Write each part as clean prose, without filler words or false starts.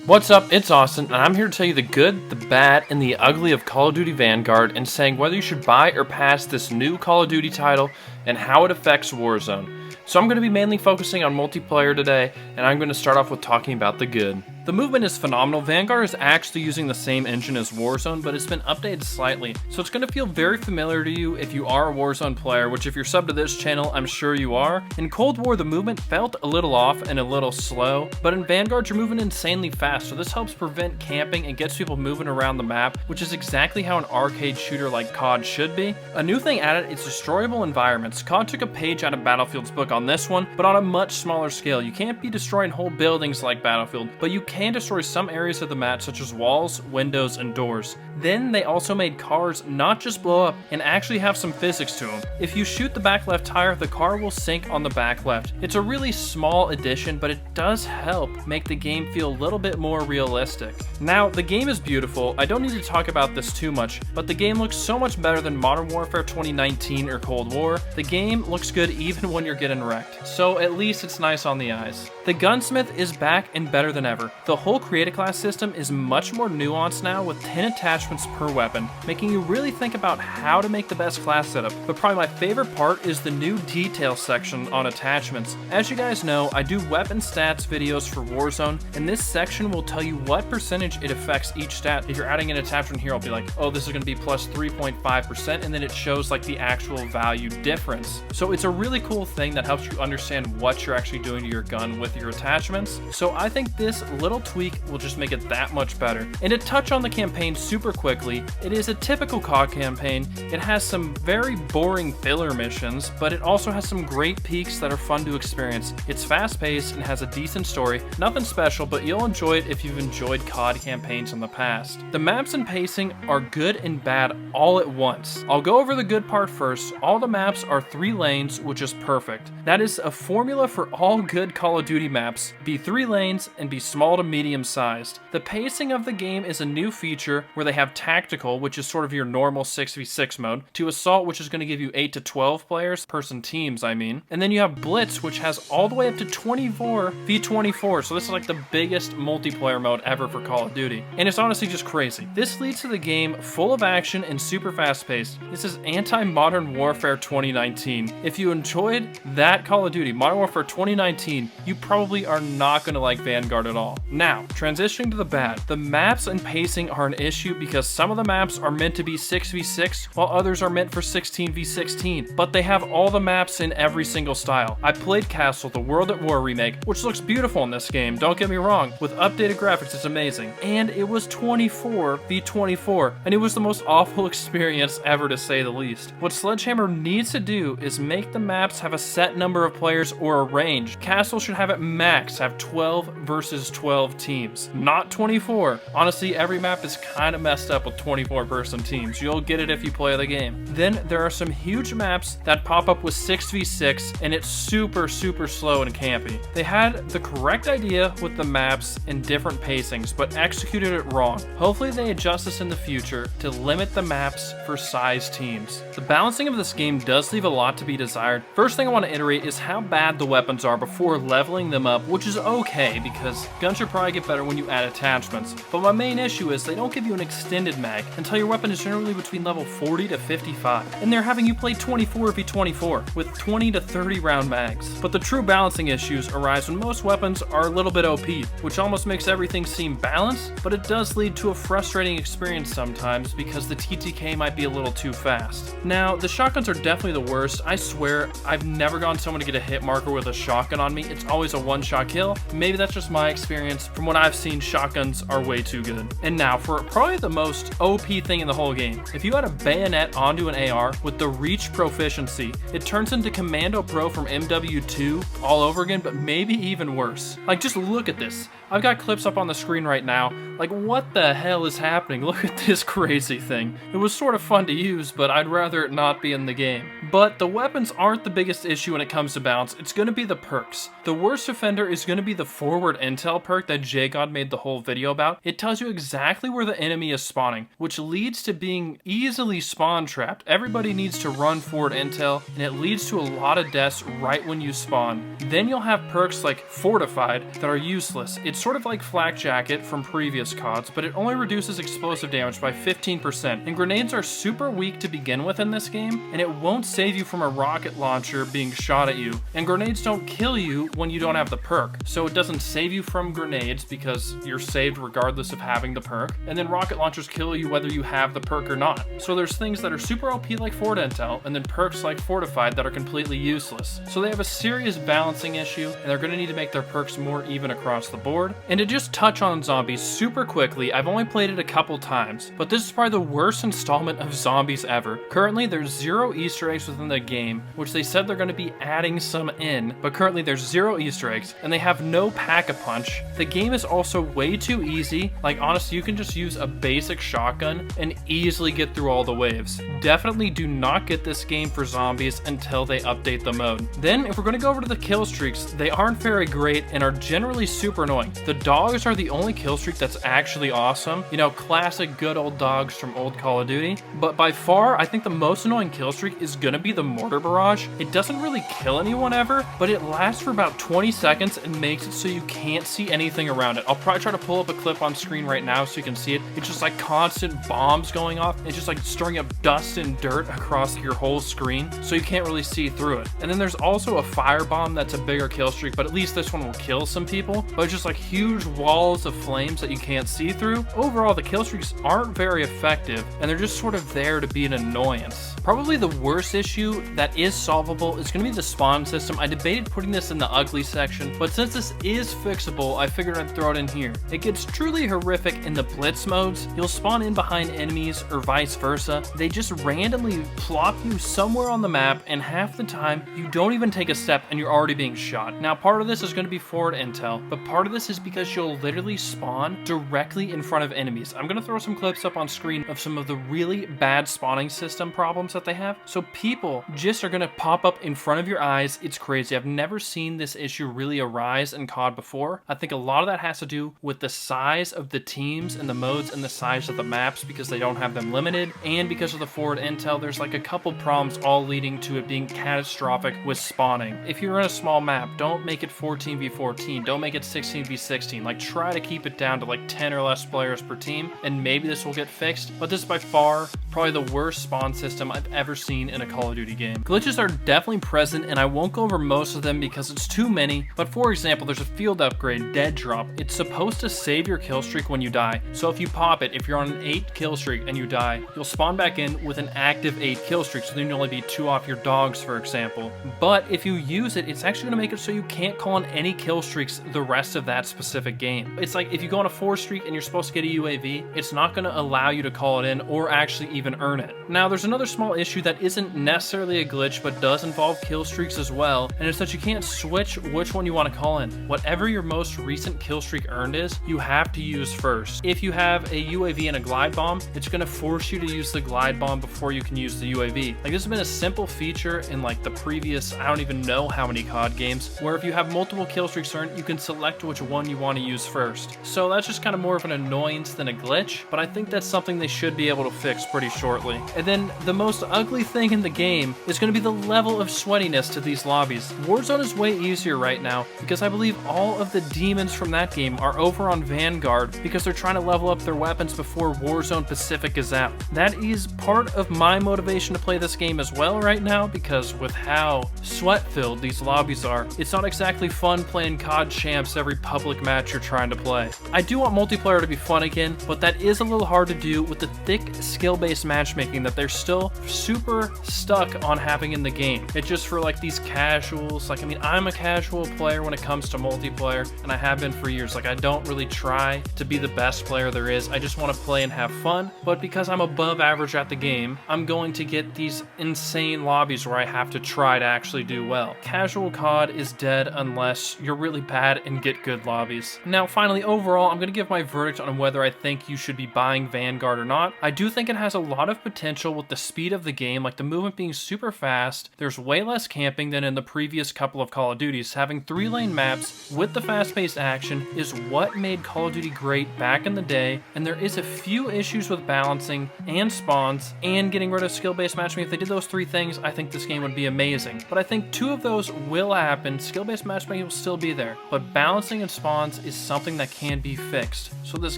What's up, it's Austin, and I'm here to tell you the good, the bad, and the ugly of Call of Duty Vanguard, and saying whether you should buy or pass this new Call of Duty title, and how it affects Warzone. So I'm going to be mainly focusing on multiplayer today, and I'm going to start off with talking about the good. The movement is phenomenal. Vanguard is actually using the same engine as Warzone, but it's been updated slightly, so it's going to feel very familiar to you if you are a Warzone player, which if you're subbed to this channel, I'm sure you are. In Cold War, the movement felt a little off and a little slow, but in Vanguard, you're moving insanely fast, so this helps prevent camping and gets people moving around the map, which is exactly how an arcade shooter like COD should be. A new thing added is destroyable environments. COD took a page out of Battlefield's book on this one, but on a much smaller scale. You can't be destroying whole buildings like Battlefield, but you can destroy some areas of the map such as walls, windows, and doors. Then they also made cars not just blow up and actually have some physics to them. If you shoot the back left tire, the car will sink on the back left. It's a really small addition, but it does help make the game feel a little bit more realistic. Now, the game is beautiful. I don't need to talk about this too much, but the game looks so much better than Modern Warfare 2019 or Cold War. The game looks good even when you're getting wrecked, so at least it's nice on the eyes. The gunsmith is back and better than ever. The whole create a class system is much more nuanced now with 10 attachments per weapon, making you really think about how to make the best class setup. But probably my favorite part is the new detail section on attachments. As you guys know, I do weapon stats videos for Warzone, and this section will tell you what percentage it affects each stat. If you're adding an attachment here, I'll be like, oh, this is going to be plus 3.5%, and then it shows like the actual value difference. So it's a really cool thing that helps you understand what you're actually doing to your gun with your attachments. So I think this little tweak will just make it that much better. And to touch on the campaign super quickly, it is a typical COD campaign. It has some very boring filler missions, but it also has some great peaks that are fun to experience. It's fast-paced and has a decent story. Nothing special, but you'll enjoy it if you've enjoyed COD campaigns in the past. The maps and pacing are good and bad all at once. I'll go over the good part first. All the maps are 3 lanes, which is perfect. That is a formula for all good Call of Duty maps. Be 3 lanes and be small to medium sized. The pacing of the game is a new feature where they have tactical, which is sort of your normal 6v6 mode, to assault, which is going to give you 8 to 12 players, person teams I mean. And then you have blitz, which has all the way up to 24v24, so this is like the biggest multiplayer mode ever for Call of Duty. And it's honestly just crazy. This leads to the game full of action and super fast paced. This is anti-Modern Warfare 2019. If you enjoyed that Call of Duty, Modern Warfare 2019, you probably are not going to like Vanguard at all. Now, transitioning to the bad. The maps and pacing are an issue because some of the maps are meant to be 6v6 while others are meant for 16v16, but they have all the maps in every single style. I played Castle, the World at War remake, which looks beautiful in this game, don't get me wrong. With updated graphics, it's amazing. And it was 24v24, and it was the most awful experience ever to say the least. What Sledgehammer needs to do is make the maps have a set number of players or a range. Castle should have it max, have 12 versus 12 teams, not 24. Honestly, every map is kind of messed up with 24-person teams. You'll get it if you play the game. Then there are some huge maps that pop up with 6v6, and it's super slow and campy. They had the correct idea with the maps and different pacings, but executed it wrong. Hopefully they adjust this in the future to limit the maps for size teams. The balancing of this game does leave a lot to be desired. First thing I want to iterate is how bad the weapons are before leveling them up, which is okay because guns should probably get better when you add attachments. But my main issue is they don't give you an extended mag until your weapon is generally between level 40 to 55, and they're having you play 24v24 with 20 to 30 round mags. But the true balancing issues arise when most weapons are a little bit OP, which almost makes everything seem balanced, but it does lead to a frustrating experience sometimes because the TTK might be a little too fast. Now, the shotguns are definitely the worst. I swear, I've never gone someone to get a hit marker with a shotgun on me. It's always a one-shot kill. Maybe that's just my experience. From what I've seen, shotguns are way too good. And now, for probably the most OP thing in the whole game, if you add a bayonet onto an AR with the reach proficiency, it turns into Commando Pro from MW2 all over again, but maybe even worse. Like, just look at this. I've got clips up on the screen right now. Like, what the hell is happening? Look at this crazy thing. It was sort of fun to use, but I'd rather it not be in the game. But the weapons aren't the biggest issue when it comes to balance. It's going to be the perks. The worst worst offender is going to be the forward intel perk that JGod made the whole video about. It tells you exactly where the enemy is spawning, which leads to being easily spawn trapped. Everybody needs to run forward intel, and it leads to a lot of deaths right when you spawn. Then you'll have perks like Fortified that are useless. It's sort of like Flak Jacket from previous CODs, but it only reduces explosive damage by 15%, and grenades are super weak to begin with in this game, and it won't save you from a rocket launcher being shot at you. And grenades don't kill you when you don't have the perk, so it doesn't save you from grenades because you're saved regardless of having the perk, and then rocket launchers kill you whether you have the perk or not. So there's things that are super OP like forward intel, and then perks like Fortified that are completely useless. So they have a serious balancing issue, and they're going to need to make their perks more even across the board. And to just touch on zombies super quickly, I've only played it a couple times, but this is probably the worst installment of zombies ever. Currently there's 0 Easter eggs within the game, which they said they're going to be adding some in, but currently there's 0 Easter eggs, and they have no pack-a-punch. The game is also way too easy. Like, honestly, you can just use a basic shotgun and easily get through all the waves. Definitely do not get this game for zombies until they update the mode. Then, if we're going to go over to the kill streaks, they aren't very great and are generally super annoying. The dogs are the only kill streak that's actually awesome. You know, classic good old dogs from old Call of Duty. But by far, I think the most annoying kill streak is going to be the mortar barrage. It doesn't really kill anyone ever, but it lasts for about 20 seconds and makes it so you can't see anything around it. I'll probably try to pull up a clip on screen right now so you can see it. It's just like constant bombs going off. It's just like stirring up dust and dirt across your whole screen, so you can't really see through it. And then there's also a firebomb that's a bigger kill streak, but at least this one will kill some people. But it's just like huge walls of flames that you can't see through. Overall, the kill streaks aren't very effective, and they're just sort of there to be an annoyance. Probably the worst issue that is solvable is going to be the spawn system. I debated putting this in the ugly section, but since this is fixable, I figured I'd throw it in here. It gets truly horrific in the blitz modes. You'll spawn in behind enemies or vice versa. They just randomly plop you somewhere on the map, and half the time you don't even take a step and you're already being shot. Now, part of this is going to be forward intel, but part of this is because you'll literally spawn directly in front of enemies. I'm going to throw some clips up on screen of some of the really bad spawning system problems that they have. So people just are going to pop up in front of your eyes. It's crazy. I've never seen this issue really arise in COD before. I think a lot of that has to do with the size of the teams and the modes and the size of the maps, because they don't have them limited, and because of the forward intel, there's like a couple problems all leading to it being catastrophic with spawning. If you're in a small map, don't make it 14v14, don't make it 16v16, like try to keep it down to like 10 or less players per team, and maybe this will get fixed. But this is by far probably the worst spawn system I've ever seen in a Call of Duty game. Glitches are definitely present, and I won't go over most of them because it's too many, but for example, there's a field upgrade, Dead Drop. It's supposed to save your kill streak when you die. So if you pop it, if you're on an 8 kill streak and you die, you'll spawn back in with an active 8 kill streak, so then you'll only be 2 off your dogs, for example. But if you use it, it's actually going to make it so you can't call on any kill streaks the rest of that specific game. It's like if you go on a 4 streak and you're supposed to get a UAV, it's not going to allow you to call it in or actually even earn it. Now, there's another small issue that isn't necessarily a glitch, but does involve kill streaks as well, and it's that you can't switch which one you want to call in. Whatever your most recent kill streak earned is, you have to use first. If you have a UAV and a glide bomb, it's going to force you to use the glide bomb before you can use the UAV. Like, this has been a simple feature in like the previous, I don't even know how many COD games, where if you have multiple kill streaks earned, you can select which one you want to use first. So that's just kind of more of an annoyance than a glitch, but I think that's something they should be able to fix pretty shortly. And then the most ugly thing in the game is going to be the level of sweatiness to these lobbies. Warzone is way easier right now because I believe all of the demons from that game are over on Vanguard because they're trying to level up their weapons before Warzone Pacific is out. That is part of my motivation to play this game as well right now, because with how sweat-filled these lobbies are, it's not exactly fun playing COD champs every public match you're trying to play. I do want multiplayer to be fun again, but that is a little hard to do with the thick skill-based matchmaking that they're still super stuck on having in the game. It's just for like these casuals. Like, I mean, I'm a casual player when it comes to multiplayer, and I have been for years. Like, I don't really try to be the best player there is. I just want to play and have fun, but because I'm above average at the game, I'm going to get these insane lobbies where I have to try to actually do well. Casual COD is dead unless you're really bad and get good lobbies. Now, finally, overall, I'm going to give my verdict on whether I think you should be buying Vanguard or not. I do think it has a lot of potential with the speed of the game, like the movement being super fast. There's way less camping than in the previous couple of Call of Duties, having having 3-lane maps with the fast-paced action is what made Call of Duty great back in the day, and there is a few issues with balancing and spawns and getting rid of skill-based matchmaking. If they did those 3 things, I think this game would be amazing. But I think 2 of those will happen. Skill-based matchmaking will still be there, but balancing and spawns is something that can be fixed. So this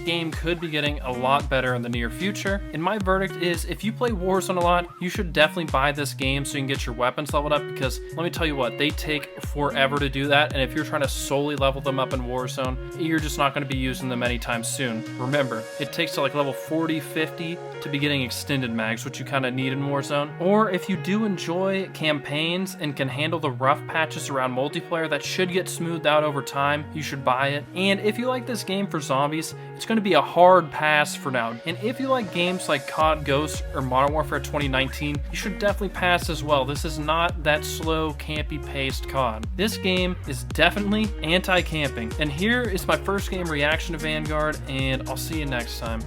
game could be getting a lot better in the near future. And my verdict is, if you play Warzone a lot, you should definitely buy this game so you can get your weapons leveled up, because let me tell you what, they take forever to do that, and if you're trying to solely level them up in Warzone, you're just not going to be using them anytime soon. Remember, it takes to like level 40, 50 to be getting extended mags, which you kind of need in Warzone. Or if you do enjoy campaigns and can handle the rough patches around multiplayer that should get smoothed out over time, you should buy it. And if you like this game for zombies, it's going to be a hard pass for now. And if you like games like COD Ghost or Modern Warfare 2019, you should definitely pass as well. This is not that slow, campy paced COD. This game is definitely anti-camping. And here is my first game reaction to Vanguard, and I'll see you next time.